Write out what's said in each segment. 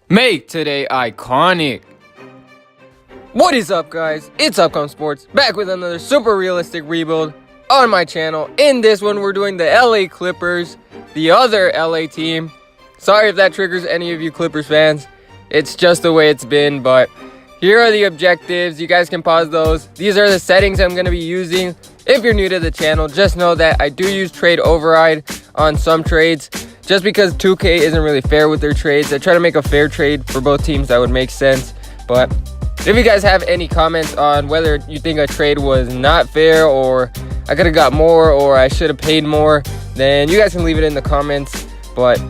Make today iconic. What is up, guys? It's Upcom Sports, back with another super realistic rebuild on my channel. In this one, we're doing the LA Clippers, the other LA team. Sorry if that triggers any of you Clippers fans. It's just the way it's been, but here are the objectives. You guys can pause those. These are the settings I'm going to be using. If you're new to the channel, just know that I do use trade override on some trades. Just because 2K isn't really fair with their trades, I try to make a fair trade for both teams that would make sense. But if you guys have any comments on whether you think a trade was not fair, or I could have got more, or I should have paid more, then you guys can leave it in the comments. But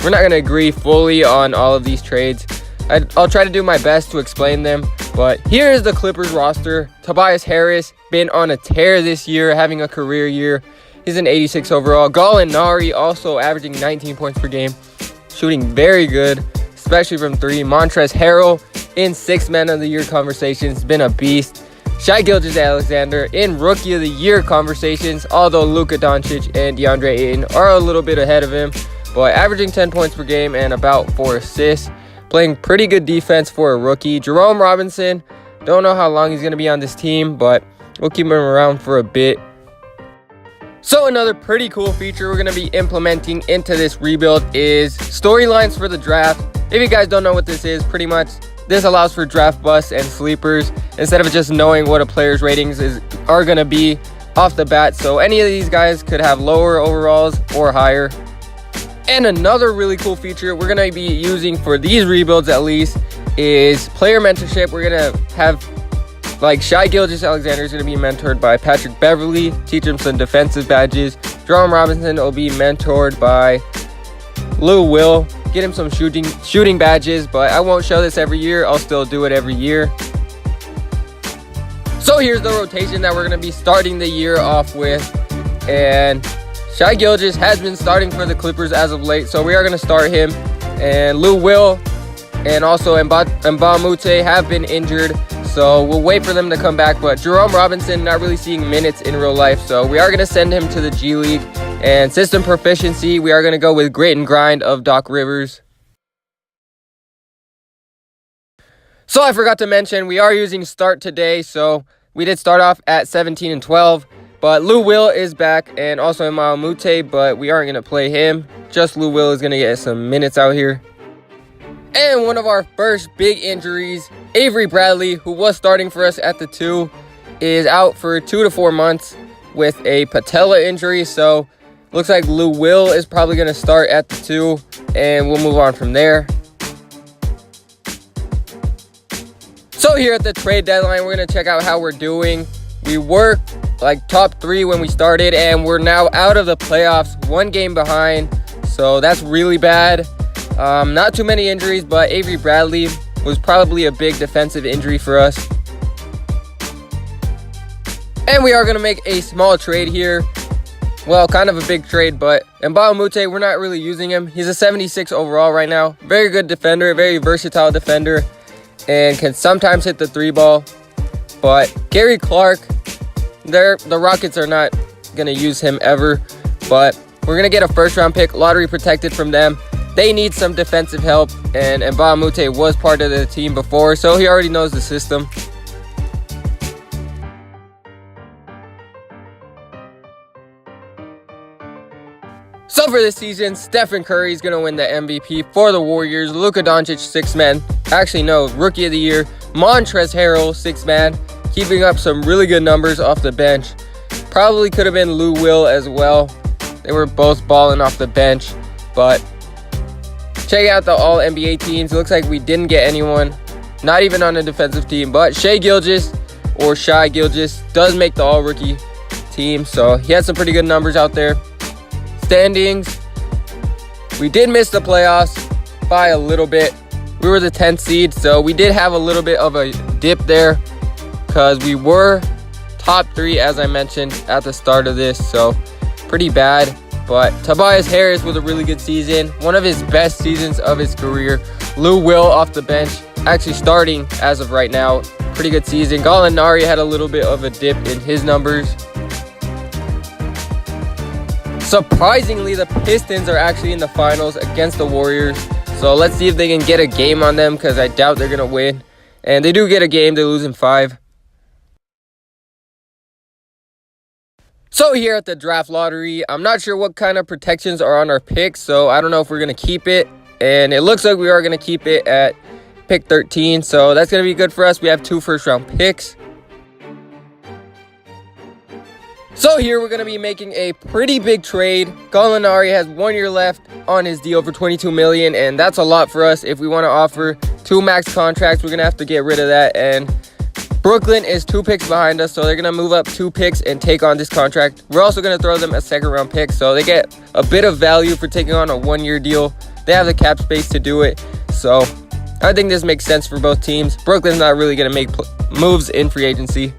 we're not going to agree fully on all of these trades. I'll try to do my best to explain them. But here is the Clippers roster. Tobias Harris, been on a tear this year, having a career year. He's an 86 overall. Gallinari also averaging 19 points per game, shooting very good, especially from three. Montrezl Harrell in 6th Man of the Year conversations, been a beast. Shai Gilgeous-Alexander in Rookie of the Year conversations, although Luka Doncic and DeAndre Ayton are a little bit ahead of him, but averaging 10 points per game and about 4 assists. Playing pretty good defense for a rookie. Jerome Robinson, don't know how long he's going to be on this team, but we'll keep him around for a bit. So another pretty cool feature we're going to be implementing into this rebuild is storylines for the draft. If you guys don't know what this is, pretty much this allows for draft busts and sleepers instead of just knowing what a player's ratings are going to be off the bat. So any of these guys could have lower overalls or higher. And another really cool feature we're going to be using for these rebuilds at least is player mentorship. We're going to have like Shai Gilgeous-Alexander is going to be mentored by Patrick Beverley, teach him some defensive badges. Jerome Robinson will be mentored by Lou Will, get him some shooting badges, but I won't show this every year. I'll still do it every year. So here's the rotation that we're going to be starting the year off with. And Shai Gilgeous has been starting for the Clippers as of late, so we are going to start him. And Lou Will and also Mbah Moute have been injured, so we'll wait for them to come back. But Jerome Robinson not really seeing minutes in real life, so we are going to send him to the G League. And system proficiency, we are going to go with Grit and Grind of Doc Rivers. So I forgot to mention, we are using start today, so we did start off at 17 and 12. But Lou Will is back, and also Mbah Moute, but we aren't going to play him. Just Lou Will is going to get some minutes out here. And one of our first big injuries, Avery Bradley, who was starting for us at the 2, is out for 2 to 4 months with a patella injury. So looks like Lou Will is probably going to start at the 2, and we'll move on from there. So here at the trade deadline, we're going to check out how we're doing. We were like top 3 when we started, and we're now out of the playoffs, 1 game behind. So that's really bad. Not too many injuries, but Avery Bradley was probably a big defensive injury for us. And we are going to make a small trade here. Well, kind of a big trade, but Mbah Moute, we're not really using him. He's a 76 overall right now. Very good defender, very versatile defender, and can sometimes hit the 3 ball. But Gary Clark, the Rockets are not going to use him ever. But we're going to get a first-round pick, lottery protected from them. They need some defensive help, and Mbah Moute was part of the team before, so he already knows the system. So for this season, Stephen Curry is going to win the MVP for the Warriors. Luka Doncic, 6th man. Actually, no, Rookie of the Year. Montrezl Harrell, 6th man. Keeping up some really good numbers off the bench. Probably could have been Lou Will as well. They were both balling off the bench. But check out the all-NBA teams. It looks like we didn't get anyone, not even on a defensive team. But Shai Gilgeous does make the all-rookie team. So he had some pretty good numbers out there. Standings, we did miss the playoffs by a little bit. We were the 10th seed, so we did have a little bit of a dip there because we were top 3, as I mentioned at the start of this, so pretty bad. But Tobias Harris with a really good season, one of his best seasons of his career. Lou Will off the bench, actually starting as of right now. Pretty good season. Gallinari had a little bit of a dip in his numbers. Surprisingly, the Pistons are actually in the finals against the Warriors. So let's see if they can get a game on them, because I doubt they're going to win. And they do get a game. They lose in 5. So here at the draft lottery, I'm not sure what kind of protections are on our picks, so I don't know if we're going to keep it. And it looks like we are going to keep it at pick 13, so that's going to be good for us. We have 2 first-round picks. So here we're going to be making a pretty big trade. Gallinari has 1 year left on his deal for $22 million, and that's a lot for us. If we want to offer 2 max contracts, we're going to have to get rid of that. And Brooklyn is 2 picks behind us, so they're going to move up 2 picks and take on this contract. We're also going to throw them a second-round pick, so they get a bit of value for taking on a 1-year deal. They have the cap space to do it, so I think this makes sense for both teams. Brooklyn's not really going to make moves in free agency.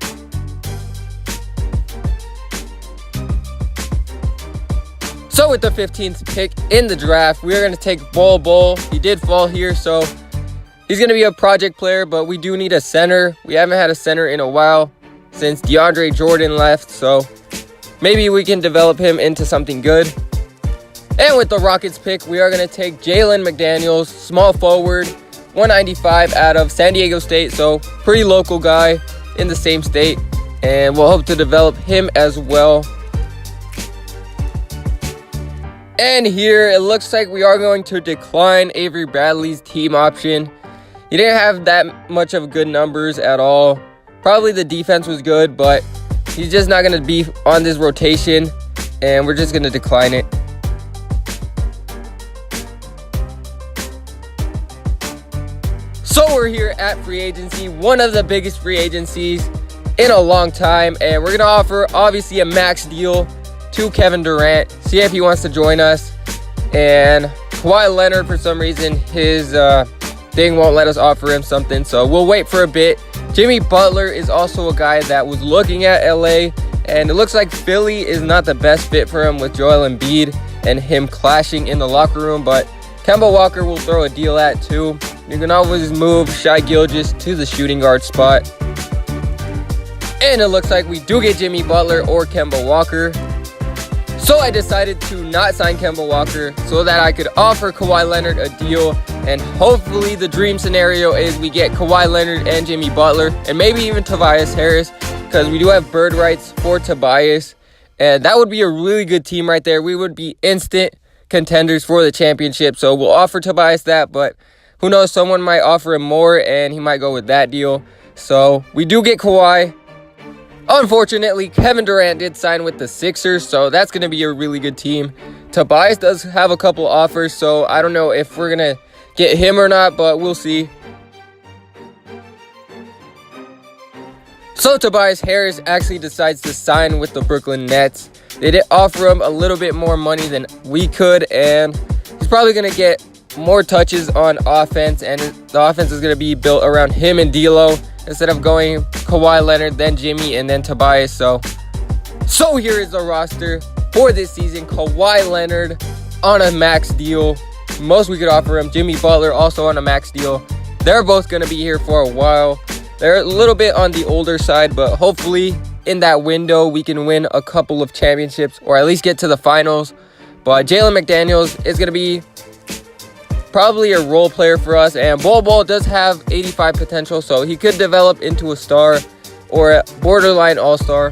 So with the 15th pick in the draft, we are going to take Bol Bol. He did fall here, so he's going to be a project player, but we do need a center. We haven't had a center in a while since DeAndre Jordan left, so maybe we can develop him into something good. And with the Rockets pick, we are going to take Jalen McDaniels, small forward, 195 out of San Diego State, so pretty local guy in the same state, and we'll hope to develop him as well. And here, it looks like we are going to decline Avery Bradley's team option. He didn't have that much of good numbers at all. Probably the defense was good, but he's just not going to be on this rotation, and we're just going to decline it. So we're here at free agency, one of the biggest free agencies in a long time, and we're going to offer, obviously, a max deal to Kevin Durant, see if he wants to join us. And Kawhi Leonard, for some reason, his thing won't let us offer him something, so we'll wait for a bit. Jimmy Butler is also a guy that was looking at LA, and it looks like Philly is not the best fit for him with Joel Embiid and him clashing in the locker room, but Kemba Walker will throw a deal at too. You can always move Shai Gilgeous to the shooting guard spot. And it looks like we do get Jimmy Butler or Kemba Walker. So I decided to not sign Kemba Walker so that I could offer Kawhi Leonard a deal. And hopefully the dream scenario is we get Kawhi Leonard and Jimmy Butler and maybe even Tobias Harris, because we do have bird rights for Tobias. And that would be a really good team right there. We would be instant contenders for the championship. So we'll offer Tobias that, but who knows, someone might offer him more and he might go with that deal. So we do get Kawhi. Unfortunately, Kevin Durant did sign with the Sixers, so that's going to be a really good team. Tobias does have a couple offers, so I don't know if we're going to get him or not, but we'll see. So Tobias Harris actually decides to sign with the Brooklyn Nets. They did offer him a little bit more money than we could, and he's probably going to get more touches on offense, and the offense is going to be built around him and D'Lo, instead of going Kawhi Leonard, then Jimmy, and then Tobias. So here is the roster for this season. Kawhi Leonard on a max deal. Most we could offer him. Jimmy Butler also on a max deal. They're both going to be here for a while. They're a little bit on the older side, but hopefully in that window we can win a couple of championships or at least get to the finals. But Jalen McDaniels is going to be probably a role player for us, and Bol Bol does have 85 potential, so he could develop into a star or a borderline all-star.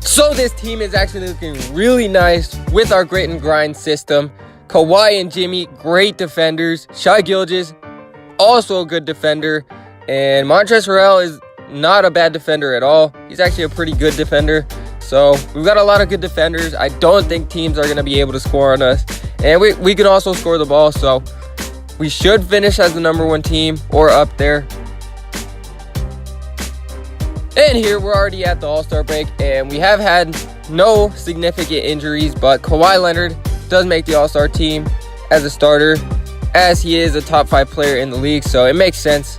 So this team is actually looking really nice with our grit and grind system. Kawhi and Jimmy, great defenders. Shai Gilgeous, also a good defender, and Montrezl Harrell is not a bad defender at all. He's actually a pretty good defender. So we've got a lot of good defenders. I don't think teams are going to be able to score on us. And we can also score the ball. So we should finish as the #1 team or up there. And here we're already at the All-Star break. And we have had no significant injuries. But Kawhi Leonard does make the All-Star team as a starter, as he is a top 5 player in the league. So it makes sense.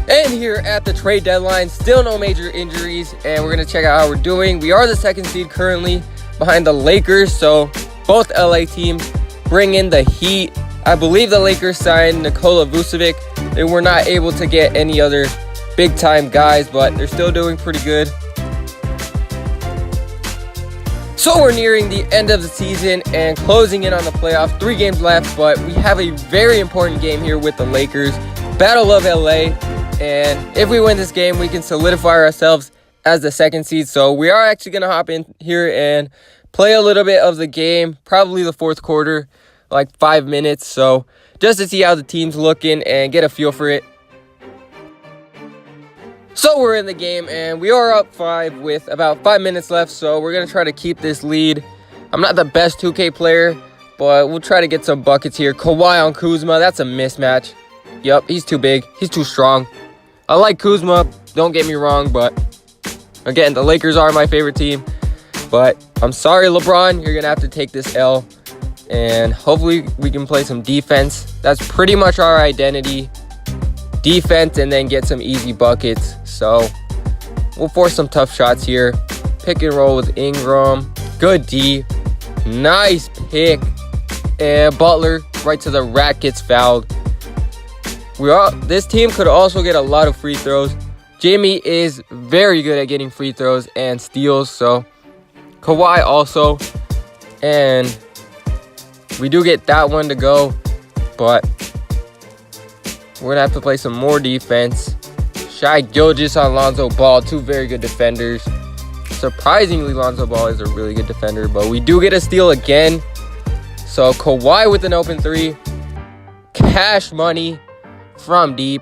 And here at the trade deadline, still no major injuries, and we're going to check out how we're doing. We are the 2nd seed currently behind the Lakers, so both LA teams bring in the Heat. I believe the Lakers signed Nikola Vucevic. They were not able to get any other big-time guys, but they're still doing pretty good. So we're nearing the end of the season and closing in on the playoffs. 3 games left, but we have a very important game here with the Lakers. Battle of LA. And if we win this game, we can solidify ourselves as the 2nd seed. So we are actually going to hop in here and play a little bit of the game. Probably the 4th quarter, like 5 minutes. So just to see how the team's looking and get a feel for it. So we're in the game, and we are up 5 with about 5 minutes left, so we're going to try to keep this lead. I'm not the best 2K player, but we'll try to get some buckets here. Kawhi on Kuzma, that's a mismatch. Yup, he's too big. He's too strong. I like Kuzma, don't get me wrong, but again, the Lakers are my favorite team. But I'm sorry, LeBron, you're going to have to take this L, and hopefully we can play some defense. That's pretty much our identity. Defense and then get some easy buckets. So we'll force some tough shots here. Pick and roll with Ingram. Good D. Nice pick. And Butler right to the rack gets fouled. This team could also get a lot of free throws. Jamie is very good at getting free throws and steals. So Kawhi also. And we do get that one to go. But we're going to have to play some more defense. Shai Gilgeous on Lonzo Ball. 2 very good defenders. Surprisingly, Lonzo Ball is a really good defender. But we do get a steal again. So Kawhi with an open 3. Cash money from deep.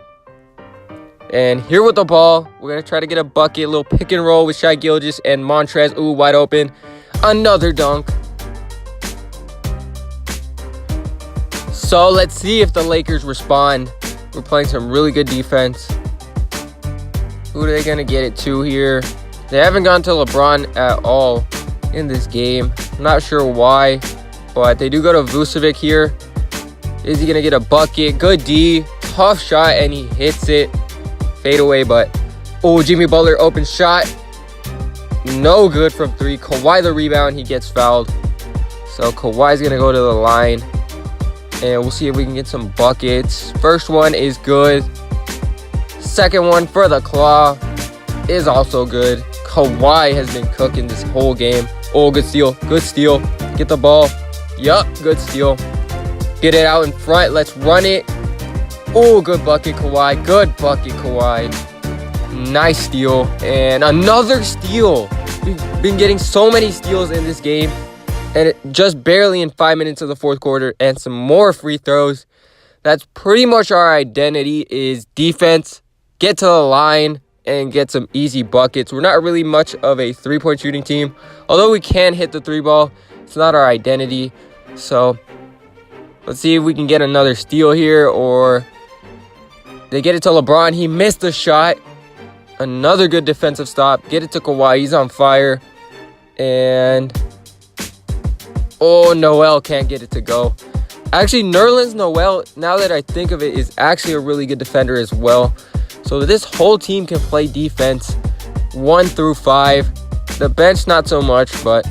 And here with the ball, we're going to try to get a bucket. A little pick and roll with Shai Gilgeous and Montrez. Ooh, wide open. Another dunk. So let's see if the Lakers respond. We're playing some really good defense. Who are they going to get it to here? They haven't gone to LeBron at all in this game. I'm not sure why, but they do go to Vucevic here. Is he going to get a bucket? Good D. Tough shot, and he hits it. Fade away, but... Oh, Jimmy Butler, open shot. No good from 3. Kawhi the rebound. He gets fouled. So Kawhi's going to go to the line. And we'll see if we can get some buckets. First one is good. Second one for the Claw is also good. Kawhi has been cooking this whole game. Oh, good steal. Good steal. Get the ball. Yup, good steal. Get it out in front. Let's run it. Oh, good bucket, Kawhi. Good bucket, Kawhi. Nice steal. And another steal. We've been getting so many steals in this game. And just barely in 5 minutes of the 4th quarter. And some more free throws. That's pretty much our identity is defense. Get to the line and get some easy buckets. We're not really much of a 3-point shooting team. Although we can hit the 3 ball. It's not our identity. So let's see if we can get another steal here. Or they get it to LeBron. He missed the shot. Another good defensive stop. Get it to Kawhi. He's on fire. And... oh, Noel can't get it to go. Actually, Nerlens Noel, now that I think of it, is actually a really good defender as well. So this whole team can play defense 1 through 5. The bench, not so much, but...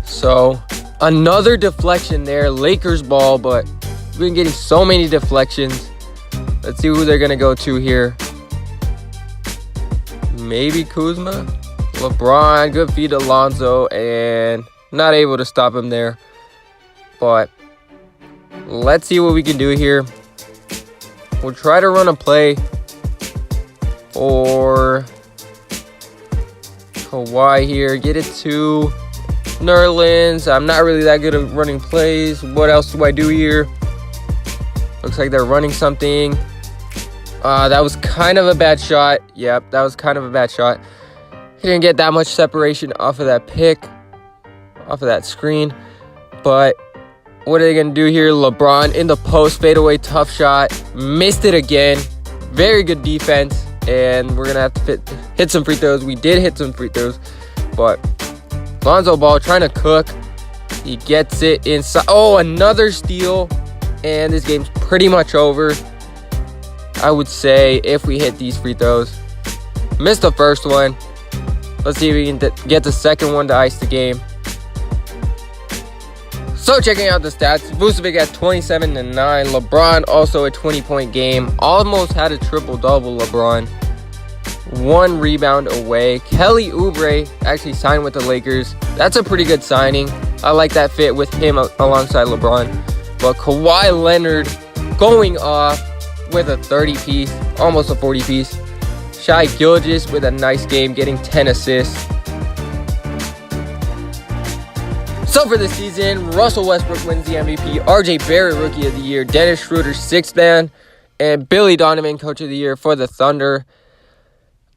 so, another deflection there. Lakers ball, but we've been getting so many deflections. Let's see who they're going to go to here. Maybe Kuzma? LeBron, good feed to Lonzo, and... not able to stop him there. But let's see what we can do here. We'll try to run a play for Kawhi here. Get it to Nerlens. I'm not really that good at running plays. What else do I do here? Looks like they're running something. That was kind of a bad shot. Yep, that was kind of a bad shot. He didn't get that much separation off of that pick. Off of that screen. But what are they going to do here? LeBron in the post, fadeaway, tough shot. Missed it again. Very good defense. And we're going to have to hit some free throws. We did hit some free throws. But Lonzo Ball trying to cook. He gets it inside. Oh, another steal. And this game's pretty much over. I would say if we hit these free throws. Missed the first one. Let's see if we can get the second one to ice the game. So checking out the stats, Vucevic at 27-9. LeBron also a 20-point game. Almost had a triple-double, LeBron. 1 rebound away. Kelly Oubre actually signed with the Lakers. That's a pretty good signing. I like that fit with him alongside LeBron. But Kawhi Leonard going off with a 30-piece, almost a 40-piece. Shai Gilgeous with a nice game, getting 10 assists. So for the season, Russell Westbrook wins the MVP, RJ Barrett Rookie of the Year, Dennis Schroeder 6th Man, and Billy Donovan Coach of the Year for the Thunder.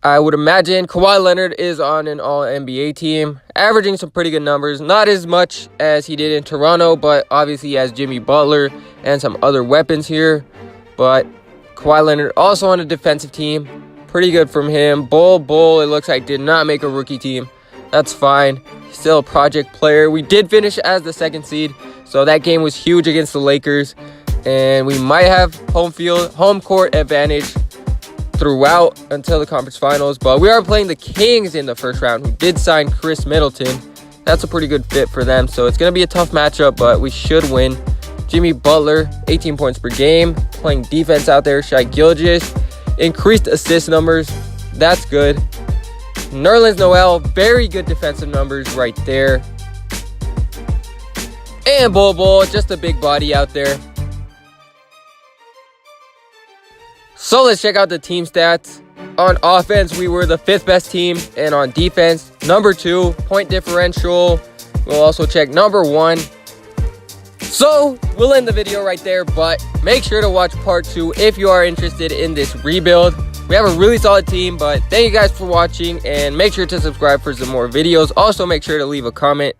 I would imagine Kawhi Leonard is on an All-NBA team, averaging some pretty good numbers. Not as much as he did in Toronto, but obviously he has Jimmy Butler and some other weapons here. But Kawhi Leonard also on a defensive team. Pretty good from him. Bull, it looks like, did not make a rookie team. That's fine. He's still a project player. We did finish as the 2nd seed, so that game was huge against the Lakers. And we might have home court advantage throughout until the conference finals, but we are playing the Kings in the first round, who did sign Chris Middleton. That's a pretty good fit for them, so it's going to be a tough matchup, but we should win. Jimmy Butler, 18 points per game, playing defense out there. Shai Gilgeous, increased assist numbers. That's good. Nerlens Noel, very good defensive numbers right there. And Bull, just a big body out there. So let's check out the team stats. On offense, we were the 5th best team, and on defense, number 2. Point differential, we'll also check number 1. So we'll end the video right there, but make sure to watch part 2 if you are interested in this rebuild. We have a really solid team, but thank you guys for watching, and make sure to subscribe for some more videos. Also, make sure to leave a comment